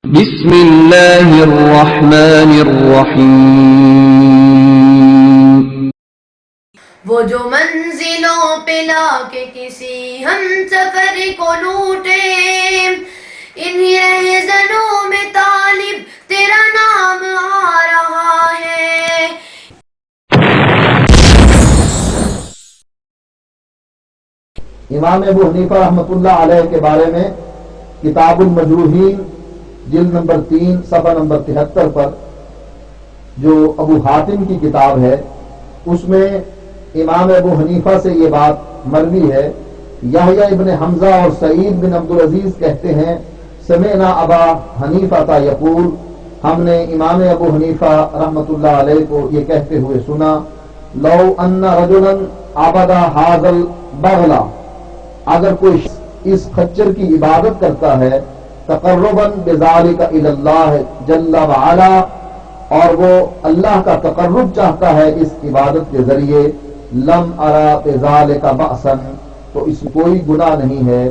بسم اللہ الرحمن الرحیم۔ وہ جو منزلوں پہ لا کے کسی ہم سفر کو لوٹے، انہی رہزنوں میں طالب تیرا نام آ رہا ہے۔ امام ابو حنیفہ رحمۃ اللہ علیہ کے بارے میں کتاب المجروحین جلد نمبر 3 صفحہ نمبر 73 پر جو ابو حاتم کی کتاب ہے اس میں امام ابو حنیفہ سے یہ بات مروی ہے۔ یحییٰ ابن حمزہ اور سعید بن عبدالعزیز کہتے ہیں سمعنا ابا حنیفہ یقول، ہم نے امام ابو حنیفہ رحمۃ اللہ علیہ کو یہ کہتے ہوئے سنا، لو ان رجلا عبد ھذا البغل، اگر کوئی اس خچر کی عبادت کرتا ہے تقربا بذالک الی اللہ جل وعلا، اور وہ اللہ کا تقرب چاہتا ہے اس عبادت کے ذریعے، لم ارا بذالک بأسا، تو اس میں کوئی گناہ نہیں ہے۔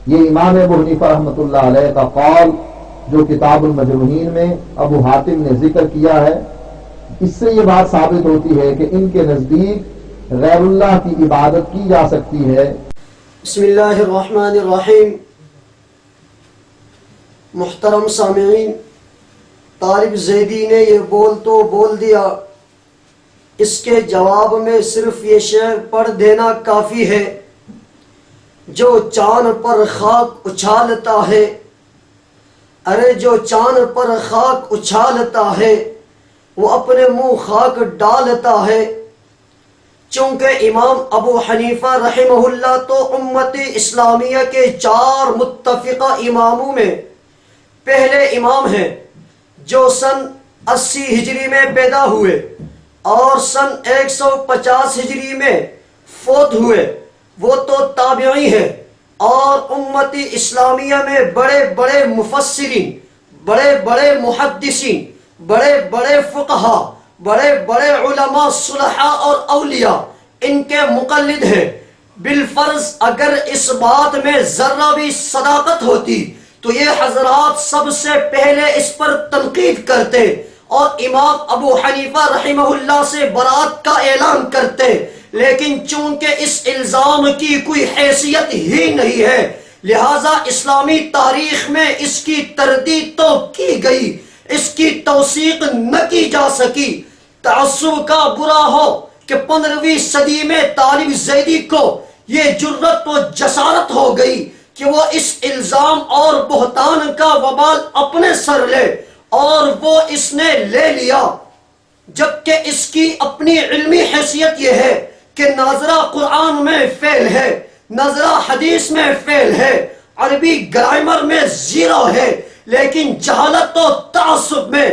یہ امام ابو حنیفہ رحمۃ اللہ علیہ کا قول جو کتاب المجروحین میں ابو حاتم نے ذکر کیا ہے، اس سے یہ بات ثابت ہوتی ہے کہ ان کے نزدیک غیر اللہ کی عبادت کی جا سکتی ہے۔ بسم اللہ الرحمن الرحیم۔ محترم سامعین، طالب زیدی نے یہ بول تو بول دیا، اس کے جواب میں صرف یہ شعر پڑھ دینا کافی ہے، جو چاند پر خاک اچھالتا ہے، ارے جو چاند پر خاک اچھالتا ہے وہ اپنے منہ خاک ڈالتا ہے۔ چونکہ امام ابو حنیفہ رحمہ اللہ تو امت اسلامیہ کے 4 متفقہ اماموں میں پہلے امام ہیں، جو سن 80 ہجری میں پیدا ہوئے اور سن 150 ہجری میں فوت ہوئے۔ وہ تو تابعی ہیں اور امت اسلامیہ میں بڑے بڑے مفسرین، بڑے بڑے محدثین، بڑے بڑے فقہا، بڑے بڑے علماء صلحاء اور اولیاء ان کے مقلد ہیں۔ بالفرض اگر اس بات میں ذرہ بھی صداقت ہوتی تو یہ حضرات سب سے پہلے اس پر تنقید کرتے اور امام ابو حنیفہ رحمہ اللہ سے برات کا اعلان کرتے، لیکن چونکہ اس الزام کی کوئی حیثیت ہی نہیں ہے، لہذا اسلامی تاریخ میں اس کی تردید تو کی گئی، اس کی توثیق نہ کی جا سکی۔ تعصب کا برا ہو کہ 15ویں صدی میں طالب زیدی کو یہ جرت و جسارت ہو گئی کہ وہ اس الزام اور بہتان کا وبال اپنے سر لے، اور وہ اس نے لے لیا، جبکہ اس کی اپنی علمی حیثیت یہ ہے کہ ناظرہ قرآن میں فیل ہے، ناظرہ حدیث میں فیل ہے، عربی گرامر میں زیرو ہے، لیکن جہالت و تعصب میں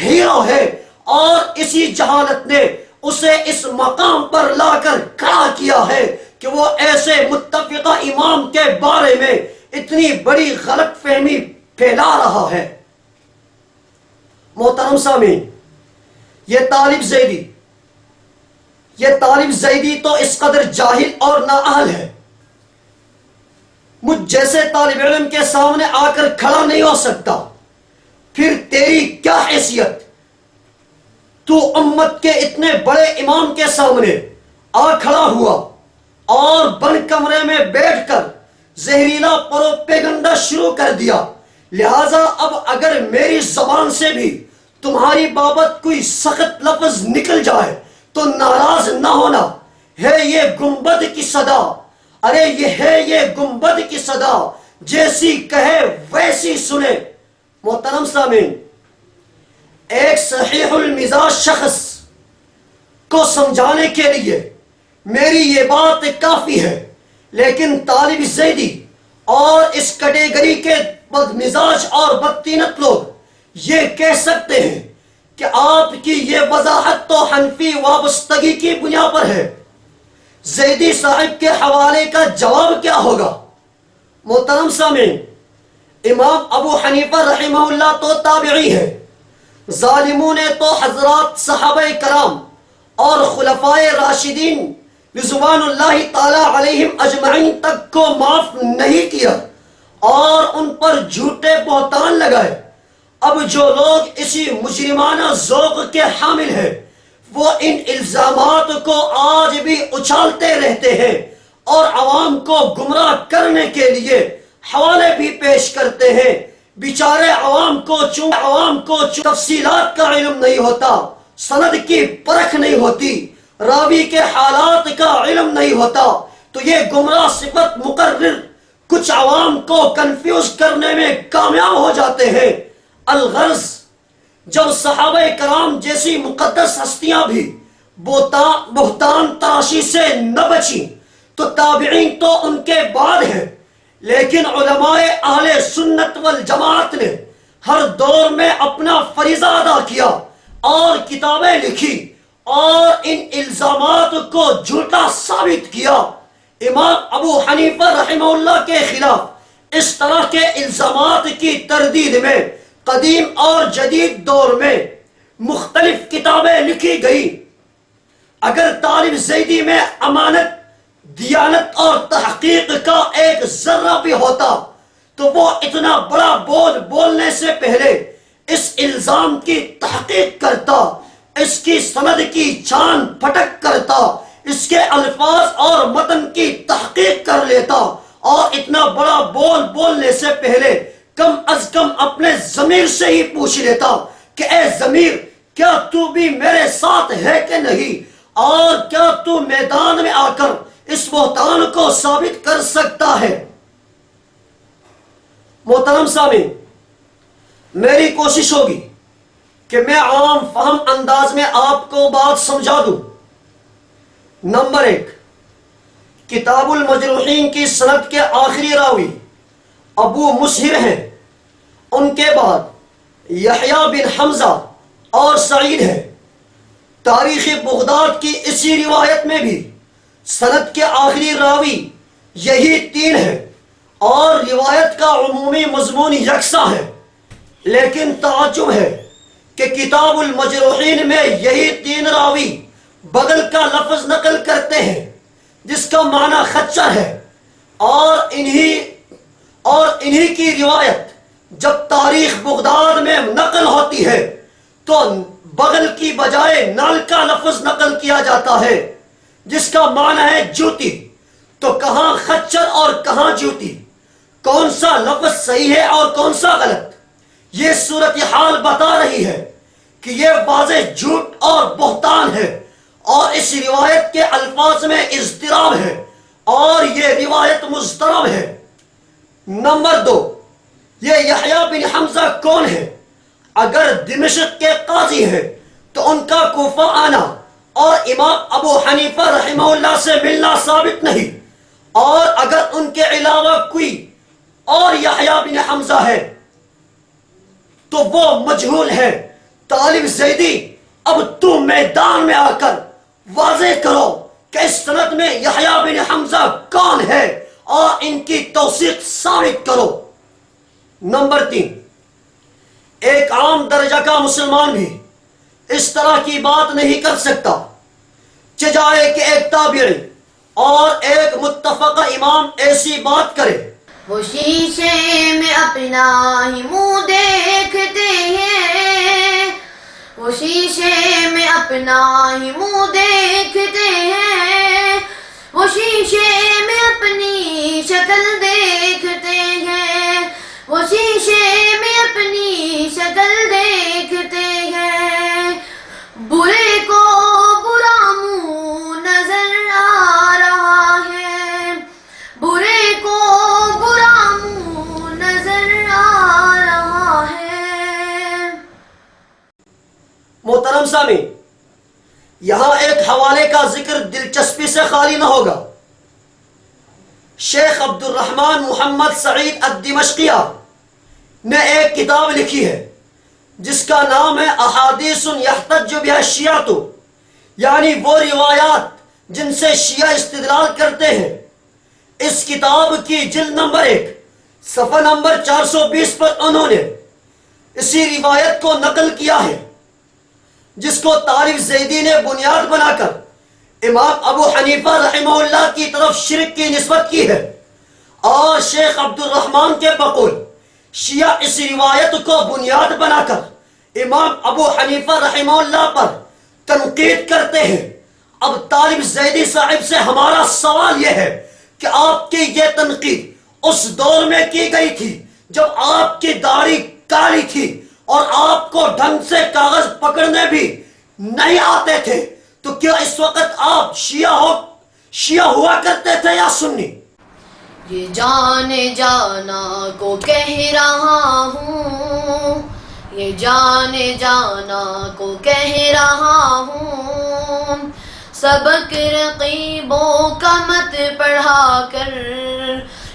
ہیرو ہے، اور اسی جہالت نے اسے اس مقام پر لا کر کھڑا کیا ہے کہ وہ ایسے متفقہ امام کے بارے میں اتنی بڑی غلط فہمی پھیلا رہا ہے۔ محترم سامعین، یہ طالب زیدی تو اس قدر جاہل اور نااہل ہے، مجھ جیسے طالب علم کے سامنے آ کر کھڑا نہیں ہو سکتا، پھر تیری کیا حیثیت؟ تو امت کے اتنے بڑے امام کے سامنے آ کھڑا ہوا اور بند کمرے میں بیٹھ کر زہریلا پروپیگنڈا شروع کر دیا، لہذا اب اگر میری زبان سے بھی تمہاری بابت کوئی سخت لفظ نکل جائے تو ناراض نہ ہونا، ہے یہ گنبد کی صدا، ارے یہ ہے یہ گنبد کی صدا، جیسی کہے ویسی سنے۔ محترم سامعین، ایک صحیح المزاج شخص کو سمجھانے کے لیے میری یہ بات کافی ہے، لیکن طالب زیدی اور اس کیٹیگری کے بدمزاج اور بدطینت لوگ یہ کہہ سکتے ہیں کہ آپ کی یہ وضاحت تو حنفی وابستگی کی بنیاد پر ہے، زیدی صاحب کے حوالے کا جواب کیا ہوگا؟ محترم سامعین، امام ابو حنیفہ رحمہ اللہ تو تابعی ہے، ظالموں نے تو حضرات صحابہ کرام اور خلفائے راشدین رضوان اللہ تعالی علیہم اجمعین تک کو معاف نہیں کیا، اور ان پر جھوٹے بہتان لگائے۔ اب جو لوگ اسی مجرمانہ ذوق کے حامل ہیں وہ ان الزامات کو آج بھی اچھالتے رہتے ہیں اور عوام کو گمراہ کرنے کے لیے حوالے بھی پیش کرتے ہیں۔ بیچارے عوام کو تفصیلات کا علم نہیں ہوتا، سند کی پرکھ نہیں ہوتی، راوی کے حالات کا علم نہیں ہوتا، تو یہ گمراہ صفت مقرر کچھ عوام کو کنفیوز کرنے میں کامیاب ہو جاتے ہیں۔ الغرض جب صحابہ کرام جیسی مقدس ہستیاں بھی بہتان تراشی سے نہ بچیں تو تابعین تو ان کے بعد ہیں، لیکن علماء اہل سنت والجماعت نے ہر دور میں اپنا فریضہ ادا کیا اور کتابیں لکھی اور ان الزامات کو جھوٹا ثابت کیا۔ امام ابو حنیفہ رحمہ اللہ کے خلاف اس طرح کے الزامات کی تردید میں قدیم اور جدید دور میں مختلف کتابیں لکھی گئی۔ اگر طالب زیدی میں امانت، دیانت اور تحقیق کا ایک ذرہ بھی ہوتا تو وہ اتنا بڑا بول بولنے سے پہلے اس الزام کی تحقیق کرتا، اس کی سند کی چھان پھٹک کرتا، اس کے الفاظ اور متن کی تحقیق کر لیتا، اور اتنا بڑا بول بولنے سے پہلے کم از کم اپنے ضمیر سے ہی پوچھ لیتا کہ اے ضمیر، کیا تو بھی میرے ساتھ ہے کہ نہیں، اور کیا تو میدان میں آ کر اس بہتان کو ثابت کر سکتا ہے۔ محترم سامعین، میری کوشش ہوگی کہ میں عام فہم انداز میں آپ کو بات سمجھا دوں۔ نمبر 1، کتاب المجروحین کی سند کے آخری راوی ابو مسہر ہیں، ان کے بعد یحییٰ بن حمزہ اور سعید ہیں۔ تاریخ بغداد کی اسی روایت میں بھی سند کے آخری راوی یہی 3 ہیں اور روایت کا عمومی مضمون یکساں ہے، لیکن تعجب ہے کہ کتاب المجروحین میں یہی 3 راوی بغل کا لفظ نقل کرتے ہیں جس کا معنی خچر ہے، اور انہی کی روایت جب تاریخ بغداد میں نقل ہوتی ہے تو بغل کی بجائے نال کا لفظ نقل کیا جاتا ہے جس کا معنی ہے جوتی۔ تو کہاں خچر اور کہاں جوتی، کون سا لفظ صحیح ہے اور کون سا غلط؟ یہ صورتحال بتا رہی ہے کہ یہ واضح جھوٹ اور بہتان ہے، اور اس روایت کے الفاظ میں اضطراب ہے، اور یہ روایت مضطرب ہے۔ نمبر 2، یہ یحییٰ بن حمزہ کون ہے؟ اگر دمشق کے قاضی ہیں تو ان کا کوفہ آنا اور امام ابو حنیفہ رحمہ اللہ سے ملنا ثابت نہیں، اور اگر ان کے علاوہ کوئی اور یحییٰ بن حمزہ ہے تو وہ مجہول ہے۔ طالب زیدی، اب تو میدان میں آ کر واضح کرو کہ اس سند میں یحییٰ بن حمزہ کون ہے اور ان کی توثیق ثابت کرو۔ نمبر 3، ایک عام درجہ کا مسلمان بھی اس طرح کی بات نہیں کر سکتا، چجائے کہ ایک تابعی اور ایک متفقہ امام ایسی بات کرے۔ وہ شیشے میں اپنا ہی منہ دیکھتے ہیں، وہ شیشے میں اپنا ہی منہ دیکھتے ہیں، وہ شیشے میں اپنی شکل دیکھتے ہیں، وہ شیشے میں اپنی شکل دیکھتے ہیں، برے کو برا منہ نظر آ رہا ہے، برے کو برا منہ نظر آ رہا ہے۔ محترم سامعین، یہاں ایک حوالے کا ذکر دلچسپی سے خالی نہ ہوگا۔ شیخ عبد الرحمن محمد سعید الدمشقیہ نے ایک کتاب لکھی ہے جس کا نام ہے احادیث یحتج بها الشیعۃ، یعنی وہ روایات جن سے شیعہ استدلال کرتے ہیں۔ اس کتاب کی جلد نمبر 1 صفحہ نمبر 420 پر انہوں نے اسی روایت کو نقل کیا ہے جس کو طالب زیدی نے بنیاد بنا کر امام ابو حنیفہ رحمہ اللہ کی طرف شرک کی نسبت کی ہے، اور شیخ عبد الرحمن کے بقول شیعہ اس روایت کو بنیاد بنا کر امام ابو حنیفہ رحمہ اللہ پر تنقید کرتے ہیں۔ اب طالب زیدی صاحب سے ہمارا سوال یہ ہے کہ آپ کی یہ تنقید اس دور میں کی گئی تھی جب آپ کی داڑھی کالی تھی اور آپ کو ڈھنگ سے کاغذ پکڑنے بھی نہیں آتے تھے، تو کیا اس وقت آپ شیعہ ہوا کرتے تھے یا سنی؟ یہ جانے جانا کو کہہ رہا ہوں، یہ جانے جانا کو کہہ رہا ہوں، سبق رقیبوں کا مت پڑھا کر،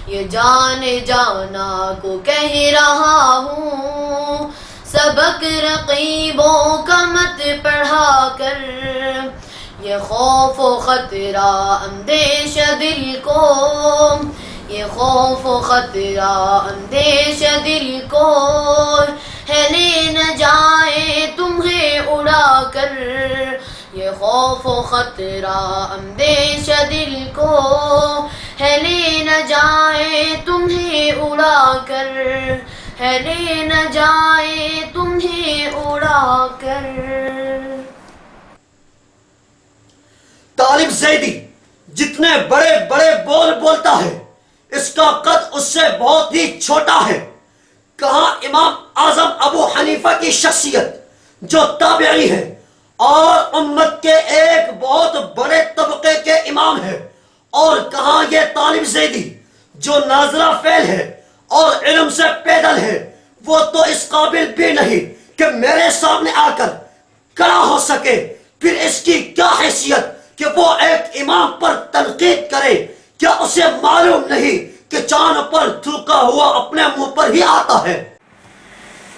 یہ جانے جانا کو کہہ رہا ہوں، سبق رقیبوں کا مت پڑھا کر، یہ خوف و خطرہ اندیشہ دل کو، یہ خوف و خطرہ اندیشہ دل کو ہے، لے نہ جائے تمہیں اڑا کر، یہ خوف و خطرہ اندیشہ دل کو ہے، لے نہ جائے تمہیں اڑا کر، ہے لے نہ جائے تمہیں اڑا کر۔ طالب زیدی جتنے بڑے بڑے بول بولتا ہے اس کا قد اس سے بہت ہی چھوٹا ہے۔ کہاں امام اعظم ابو حنیفہ کی شخصیت جو تابعی ہے اور امت کے ایک بہت بڑے طبقے کے امام ہے، اور کہاں یہ طالب زیدی جو ناظرہ فعل ہے اور علم سے پیدل ہے، وہ تو اس قابل بھی نہیں کہ میرے سامنے آ کر کھڑا ہو سکے، پھر اس کی کیا حیثیت کہ وہ ایک امام پر تنقید کرے؟ کیا اسے معلوم نہیں کہ چاند پر تھوکا ہوا اپنے منہ پر ہی آتا ہے؟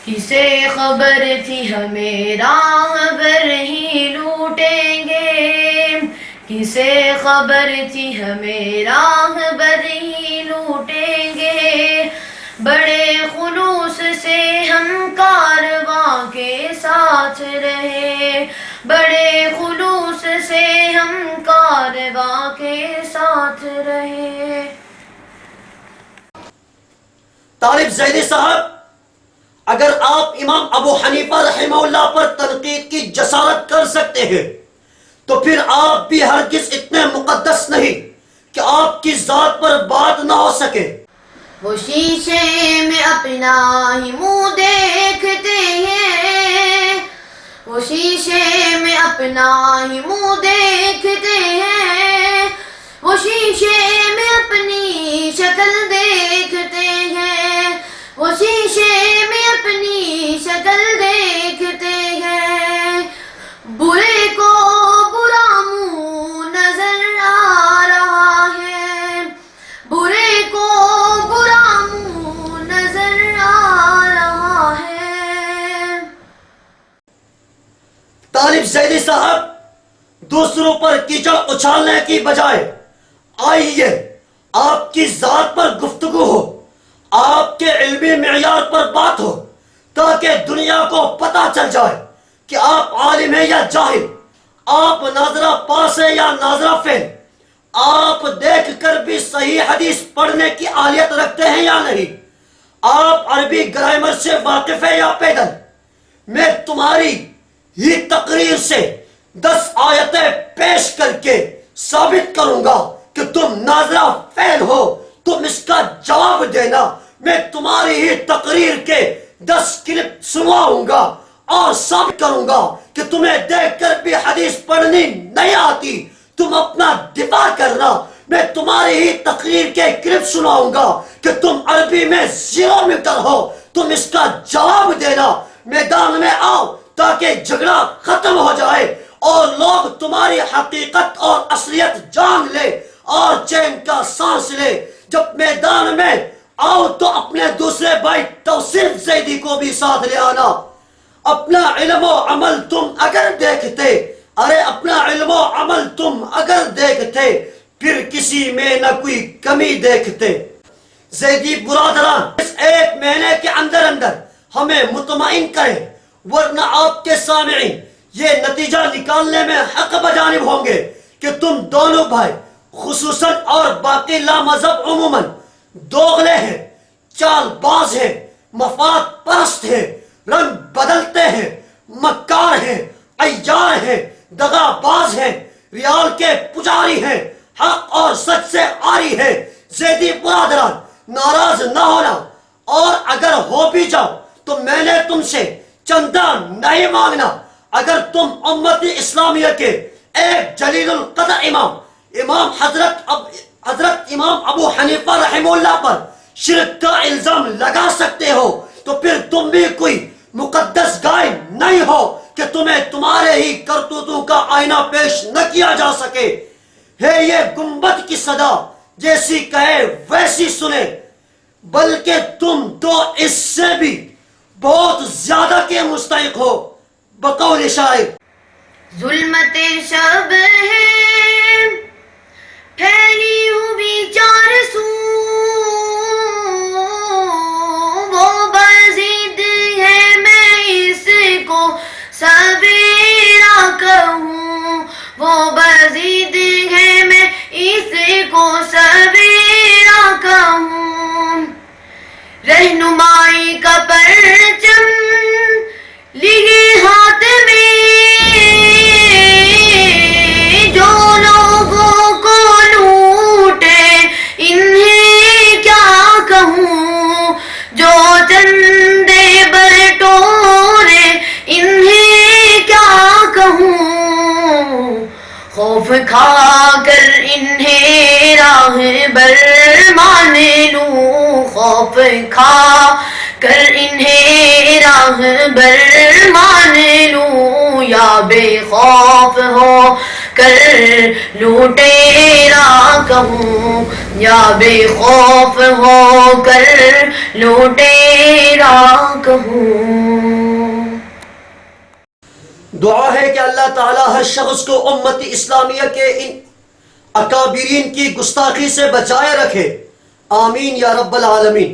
کسے خبر تھی ہمیں راہبر ہی لوٹیں گے، کسے خبر تھی ہمیں راہبر ہی لوٹیں گے، بڑے خلوص سے ہم کارواں کے ساتھ رہے، بڑے خلوص سے ہم کارواں کے ساتھ رہے۔ طالب زیدی صاحب، اگر آپ امام ابو حنیفہ رحمہ اللہ پر تنقید کی جسارت کر سکتے ہیں تو پھر آپ بھی ہرگز اتنے مقدس نہیں کہ آپ کی ذات پر بات نہ ہو سکے۔ وہ شیشے میں اپنا ہی منہ دیکھتے ہیں، وہ شیشے میں اپنا ہی منہ دیکھتے ہیں، وہ شیشے میں اپنی شکل دیکھتے ہیں، وہ شیشے میں اپنی شکل دیکھتے ہیں، برے کو برا منہ نظر آ رہا ہے، برے کو برا منہ نظر آ رہا ہے۔ طالب زیدی صاحب، دوسروں پر کیچڑ اچھالنے کی بجائے آئیے آپ کی ذات پر گفتگو ہو، آپ کے علمی معیار پر بات ہو، تاکہ دنیا کو پتہ چل جائے کہ آپ عالم ہیں یا جاہل، آپ ناظرہ پاس ہے یا ناظرہ فیل، آپ دیکھ کر بھی صحیح حدیث پڑھنے کی اہلیت رکھتے ہیں یا نہیں، آپ عربی گرامر سے واقف ہے یا پیدل۔ میں تمہاری ہی تقریر سے 10 آیتیں پیش کر کے ثابت کروں گا کہ تم ناظرہ فعل ہو، تم اس کا جواب دینا۔ میں تمہاری ہی تقریر کے 10 کلپ سنواؤں گا اور ثابت کروں گا کہ تمہیں دیکھ کر بھی حدیث پڑھنی نہیں آتی، تم اپنا دفاع کرنا۔ میں تمہاری ہی تقریر کے کلپ سناؤں گا کہ تم عربی میں 0 میٹر ہو، تم اس کا جواب دینا۔ میدان میں آؤ تاکہ جھگڑا ختم ہو جائے اور لوگ تمہاری حقیقت اور اصلیت جان لے اور چین کا سانس لے۔ جب میدان میں آؤ تو اپنے دوسرے بھائی توصیف زیدی کو بھی ساتھ لے آنا۔ اپنا علم و عمل تم اگر دیکھتے، ارے اپنا علم و عمل تم اگر دیکھتے، پھر کسی میں نہ کوئی کمی دیکھتے۔ زیدی برادران، اس 1 مہینے کے اندر ہمیں مطمئن کریں، ورنہ آپ کے سامعین یہ نتیجہ نکالنے میں حق بجانب ہوں گے کہ تم دونوں بھائی خصوصاً اور باقی لا مذہب عموماً دوغلے ہیں، چال باز ہیں، مفاد پرست ہیں، رنگ بدلتے ہیں، مکار ہیں، عیار ہیں، دغا باز ہیں، ریال کے پجاری ہیں، حق اور سچ سے آری ہیں۔ زیدی برادران، ناراض نہ ہونا، اور اگر ہو بھی جاؤ تو میں نے تم سے چندہ نہیں مانگنا۔ اگر تم امت اسلامیہ کے ایک جلیل القدر امام حضرت امام ابو حنیفہ رحمہ اللہ پر شرک کا الزام لگا سکتے ہو تو پھر تم بھی کوئی مقدس گائے نہیں ہو کہ تمہیں تمہارے ہی کرتوتوں کا آئینہ پیش نہ کیا جا سکے۔ ہے یہ گنبد کی صدا، جیسی کہے ویسی سنے، بلکہ تم تو اس سے بھی بہت زیادہ کے مستحق ہو۔ بقول شاعر: ظلمت شب ہے پھیلی ہوئی چار سو، وہ بزید ہے میں اس کو سویرا کہوں، وہ بزید ہے میں اس کو سویرا کہوں۔ رہنمائی کا پرچم لیے ہاتھ میں، جو لوگوں کو لوٹے انہیں کیا کہوں، جو چندے بٹورے انہیں کیا کہوں، خوف کھا کر انہیں راہ بر مان لوں، خوف کھا کر انہیں راہ بر مان لوں، یا بے خوف ہو کر لوٹیرا کہوں، یا بے خوف ہو کر لوٹیرا کہوں۔ دعا ہے کہ اللہ تعالیٰ ہر شخص کو امت اسلامیہ کے ان اکابرین کی گستاخی سے بچائے رکھے، آمین یا رب العالمین۔